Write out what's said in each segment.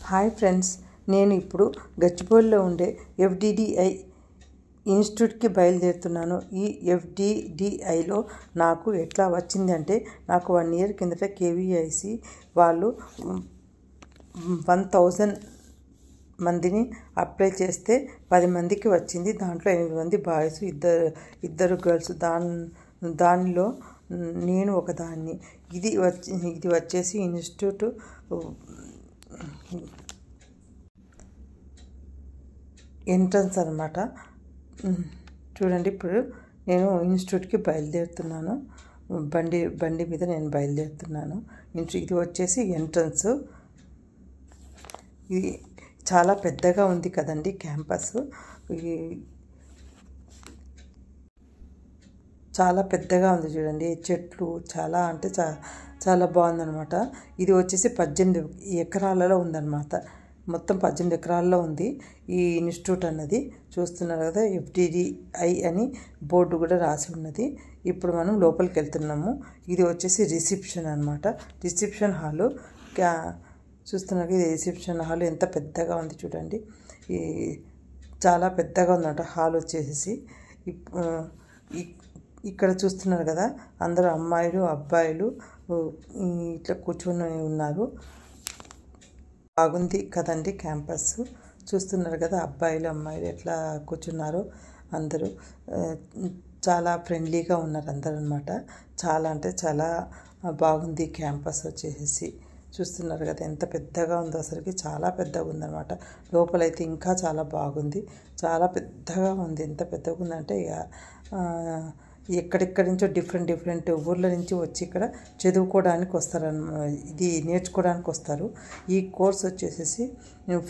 Hi friends, నేను ఇప్పుడు గచ్చిబౌలిలో ఉండే ఎఫ్డిడిఐ ఇన్స్టిట్యూట్కి బయలుదేరుతున్నాను. ఈ ఎఫ్డిడిఐలో నాకు ఎట్లా వచ్చింది అంటే, నాకు 1 year కిందట కేవీఐసి వాళ్ళు 1000 మందిని అప్లై చేస్తే 10 మందికి వచ్చింది. దాంట్లో 8 మంది బాయ్స్, ఇద్దరు గర్ల్స్. దానిలో నేను ఒకదాన్ని. ఇది వచ్చేసి ఇన్స్టిట్యూట్ ఎంట్రన్స్ అన్నమాట. చూడండి, ఇప్పుడు నేను ఇన్స్టిట్యూట్కి బయలుదేరుతున్నాను. బండి మీద నేను బయలుదేరుతున్నాను. ఇది వచ్చేసి ఎంట్రన్స్. ఇది చాలా పెద్దగా ఉంది కదండి క్యాంపస్. చాలా పెద్దగా ఉంది చూడండి. చెట్లు చాలా అంటే చాలా బాగుందన్నమాట. ఇది వచ్చేసి 18 ఎకరాలలో ఉందన్నమాట. మొత్తం 18 ఎకరాల్లో ఉంది ఈ ఇన్స్టిట్యూట్ అన్నది. చూస్తున్నారు కదా, ఎఫ్డిడిఐ అని బోర్డు కూడా రాసి ఉన్నది. ఇప్పుడు మనం లోపలికి వెళ్తున్నాము. ఇది వచ్చేసి రిసెప్షన్ అన్నమాట. రిసెప్షన్ హాలు చూస్తున్నారు. ఇది రిసెప్షన్ హాల్ ఎంత పెద్దగా ఉంది చూడండి. చాలా పెద్దగా ఉందన్నమాట హాల్ వచ్చేసి. ఇక్కడ చూస్తున్నారు కదా, అందరూ అమ్మాయిలు అబ్బాయిలు ఇట్లా కూర్చొని ఉన్నారు. బాగుంది కదండి క్యాంపస్. చూస్తున్నారు కదా, అబ్బాయిలు అమ్మాయిలు ఎట్లా కూర్చున్నారు. అందరూ చాలా ఫ్రెండ్లీగా ఉన్నారు అందరూ అన్నమాట. చాలా అంటే చాలా బాగుంది క్యాంపస్ వచ్చేసి. చూస్తున్నారు కదా ఎంత పెద్దగా ఉందో, అసలుకి చాలా పెద్దగా ఉందన్నమాట. లోపలైతే ఇంకా చాలా బాగుంది, చాలా పెద్దగా ఉంది. ఎంత పెద్దగా ఉందంటే ఎక్కడెక్కడి నుంచో డిఫరెంట్ ఊర్ల నుంచి వచ్చి ఇక్కడ చదువుకోవడానికి వస్తారు, ఇది నేర్చుకోవడానికి వస్తారు. ఈ కోర్స్ వచ్చేసి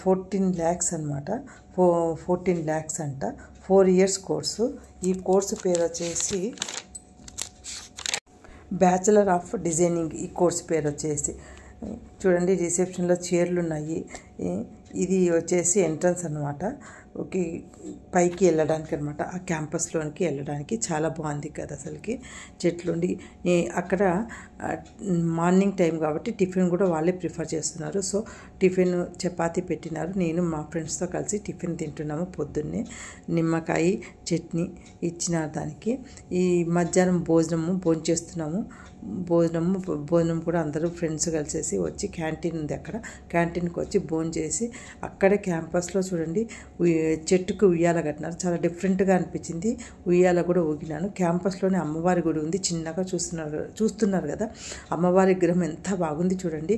14 lakhs అనమాట. 14 lakhs అంట. 4 years కోర్సు. ఈ కోర్సు పేరు వచ్చేసి బ్యాచిలర్ ఆఫ్ డిజైనింగ్. ఈ కోర్సు పేరు వచ్చేసి చూడండి, రిసెప్షన్లో చైర్లు ఉన్నాయి. ఇది వచ్చేసి ఎంట్రన్స్ అనమాట. ఓకే, పైకి వెళ్ళడానికి అనమాట. ఆ క్యాంపస్లోనికి వెళ్ళడానికి చాలా బాగుంది కదా అసలుకి. చెట్లుండి అక్కడ మార్నింగ్ టైం కాబట్టి టిఫిన్ కూడా వాళ్ళే ప్రిఫర్ చేస్తున్నారు. సో టిఫిన్ చపాతీ పెట్టినారు. నేను మా ఫ్రెండ్స్తో కలిసి టిఫిన్ తింటున్నాము. పొద్దున్నే నిమ్మకాయ చట్నీ ఇచ్చినారు దానికి. ఈ మధ్యాహ్నం భోంచేస్తున్నాము. భోజనం కూడా అందరూ ఫ్రెండ్స్ కలిసేసి వచ్చి, క్యాంటీన్ ఉంది అక్కడ, క్యాంటీన్కి వచ్చి భోజనం చేసి అక్కడే క్యాంపస్లో చూడండి చెట్టుకు ఉయ్యాల కట్టినారు. చాలా డిఫరెంట్గా అనిపించింది. ఉయ్యాల కూడా ఊగినాను. క్యాంపస్లోనే అమ్మవారి గుడి ఉంది. చిన్నగా చూస్తున్నారు కదా, అమ్మవారి విగ్రహం ఎంత బాగుంది చూడండి.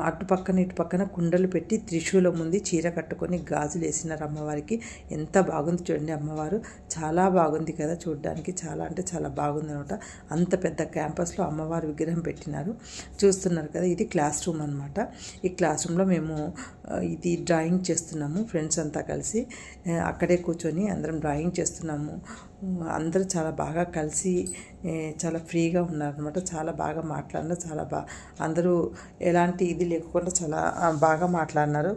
అటు పక్కన ఇటు పక్కన కుండలు పెట్టి త్రిశూలం ఉంది, చీర కట్టుకొని గాజులు వేసినారు అమ్మవారికి. ఎంత బాగుంది చూడండి అమ్మవారు. చాలా బాగుంది కదా చూడడానికి. చాలా అంటే చాలా బాగుంది అనమాట. అంత పెద్ద క్యాంపస్లో అమ్మవారి విగ్రహం పెట్టినారు. చూస్తున్నారు కదా, ఇది క్లాస్ రూమ్ అనమాట. ఈ క్లాస్ రూమ్లో మేము ఇది డ్రాయింగ్ చేస్తున్నాము ఫ్రెండ్స్ అంతా కలిసి. అక్కడే కూర్చొని అందరం డ్రాయింగ్ చేస్తున్నాము. అందరూ చాలా బాగా కలిసి చాలా ఫ్రీగా ఉన్నారనమాట. చాలా బాగా మాట్లాడినారు. అందరూ ఎలాంటి ఇది లేకుండా చాలా బాగా మాట్లాడినారు.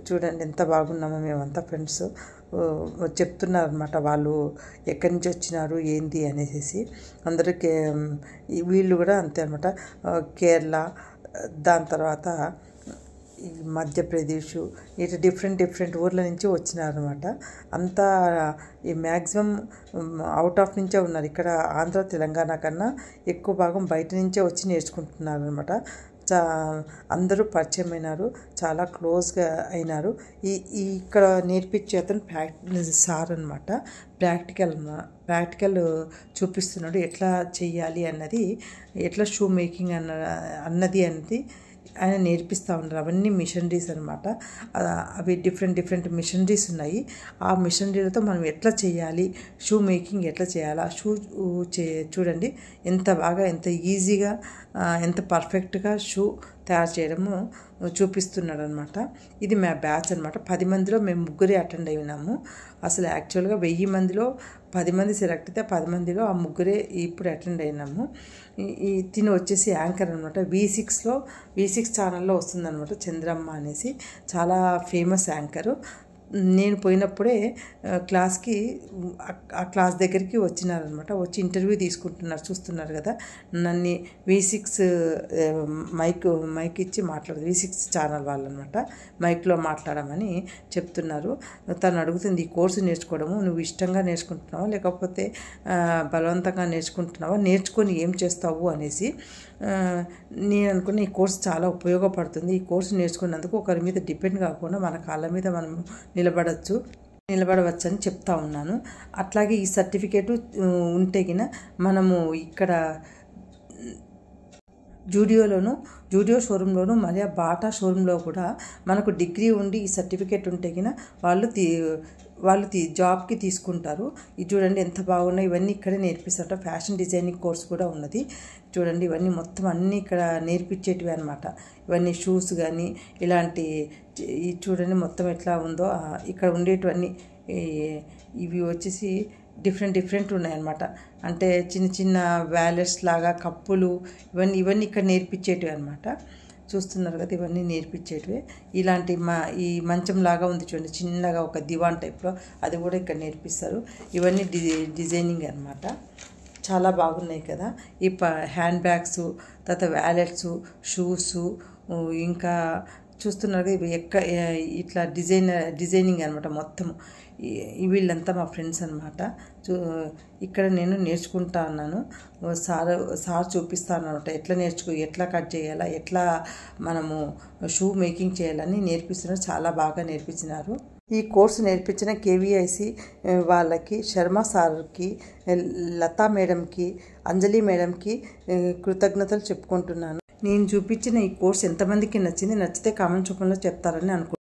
చూడండి ఎంత బాగున్నామో మేమంతా ఫ్రెండ్స్. చెప్తున్నారు అనమాట వాళ్ళు ఎక్కడి నుంచి వచ్చినారు ఏంది అనేసి. అందరికీ వీళ్ళు కూడా అంతే అనమాట. కేరళ, దాని తర్వాత ఈ మధ్యప్రదేశ్, ఇట్లా డిఫరెంట్ ఊర్ల నుంచి వచ్చినారనమాట. అంతా ఈ మ్యాక్సిమం అవుట్ ఆఫ్ నుంచే ఉన్నారు. ఇక్కడ ఆంధ్ర తెలంగాణ కన్నా ఎక్కువ భాగం బయట నుంచే వచ్చి నేర్చుకుంటున్నారు అనమాట. అందరూ పరిచయం అయినారు, చాలా క్లోజ్గా అయినారు. ఇక్కడ నేర్పించే అతను సార్ అనమాట. ప్రాక్టికల్ చూపిస్తున్నాడు, ఎట్లా చెయ్యాలి అన్నది, ఎట్లా షూ మేకింగ్ అన్నది ఆయన నేర్పిస్తూ ఉన్నారు. అవన్నీ మిషనరీస్ అనమాట. అవి డిఫరెంట్ మిషనరీస్ ఉన్నాయి. ఆ మిషనరీలతో మనం ఎట్లా చేయాలి, షూ మేకింగ్ ఎట్లా చేయాలి, ఆ షూ చూడండి ఎంత బాగా, ఎంత ఈజీగా, ఎంత పర్ఫెక్ట్గా షూ తయారు చేయడము చూపిస్తున్నాడు అనమాట. ఇది మా బ్యాచ్ అనమాట. 10 మందిలో మేము 3 అటెండ్ అయినాము. అసలు యాక్చువల్గా 1000 మందిలో 10 మంది సెలెక్ట్ అయితే 10 మందిలో ఆ 3 ఇప్పుడు అటెండ్ అయినాము. తిని వచ్చేసి యాంకర్ అనమాట. V6 ఛానల్లో వస్తుందన్నమాట, చంద్రమ్మ అనేసి. చాలా ఫేమస్ యాంకరు. నేను పోయినప్పుడే క్లాస్కి ఆ క్లాస్ దగ్గరికి వచ్చినారనమాట. వచ్చి ఇంటర్వ్యూ తీసుకుంటున్నారు, చూస్తున్నారు కదా. నన్ను V6 మైక్ ఇచ్చి V6 ఛానల్ వాళ్ళు అనమాట, మైక్లో మాట్లాడమని చెప్తున్నారు. తను అడుగుతుంది, ఈ కోర్సు నేర్చుకోవడము నువ్వు ఇష్టంగా నేర్చుకుంటున్నావా లేకపోతే బలవంతంగా నేర్చుకుంటున్నావా, నేర్చుకొని ఏం చేస్తావు అనేసి. నేను అనుకున్న ఈ కోర్సు చాలా ఉపయోగపడుతుంది. ఈ కోర్సు నేర్చుకున్నందుకు ఒకరి మీద డిపెండ్ కాకుండా మన కాళ్ళ మీద మనం నిలబడవచ్చు అని చెప్తా ఉన్నాను. అట్లాగే ఈ సర్టిఫికేటు ఉంటే గిన మనము ఇక్కడ జూడియో షోరూంలోను మరియు బాటా షోరూంలో కూడా మనకు డిగ్రీ ఉండి ఈ సర్టిఫికేట్ ఉంటే గిన వాళ్ళు జాబ్కి తీసుకుంటారు. ఇది చూడండి ఎంత బాగున్నాయి. ఇవన్నీ ఇక్కడే నేర్పిస్తారట. ఫ్యాషన్ డిజైనింగ్ కోర్స్ కూడా ఉన్నది. చూడండి ఇవన్నీ మొత్తం అన్నీ ఇక్కడ నేర్పించేటివి అనమాట. ఇవన్నీ షూస్ కానీ ఇలాంటి చూడండి మొత్తం ఎట్లా ఉందో. ఇక్కడ ఉండేటివన్నీ ఇవి వచ్చేసి డిఫరెంట్ ఉన్నాయన్నమాట. అంటే చిన్న చిన్న వ్యాలెట్స్ లాగా కప్పులు ఇవన్నీ ఇక్కడ నేర్పించేటివి అనమాట. చూస్తున్నారు కదా, ఇవన్నీ నేర్పించేటివే. ఇలాంటి ఈ మంచం లాగా ఉంది చూడండి, చిన్నగా ఒక దివాన్ టైప్లో, అది కూడా ఇక్కడ నేర్పిస్తారు. ఇవన్నీ డిజైనింగ్ అనమాట. చాలా బాగున్నాయి కదా. ఈ హ్యాండ్ బ్యాగ్స్, తర్వాత వ్యాలెట్స్, షూస్, ఇంకా చూస్తున్నారు కదా ఇవి ఇట్లా డిజైనింగ్ అనమాట మొత్తం. వీళ్ళంతా మా ఫ్రెండ్స్ అనమాట. ఇక్కడ నేను నేర్చుకుంటా ఉన్నాను. సార్ చూపిస్తాను అనమాట, ఎట్లా కట్ చేయాలా, ఎట్లా మనము షూ మేకింగ్ చేయాలని నేర్పిస్తున్నారు. చాలా బాగా నేర్పించినారు. ఈ కోర్సు నేర్పించిన KVIC వాళ్ళకి, శర్మ సార్కి, లతా మేడంకి, అంజలి మేడంకి కృతజ్ఞతలు చెప్పుకుంటున్నాను. నేను చూపించిన ఈ కోర్స్ ఎంతమందికి నచ్చితే కామెంట్ రూపంలో చెప్తారని అనుకుంటున్నాను.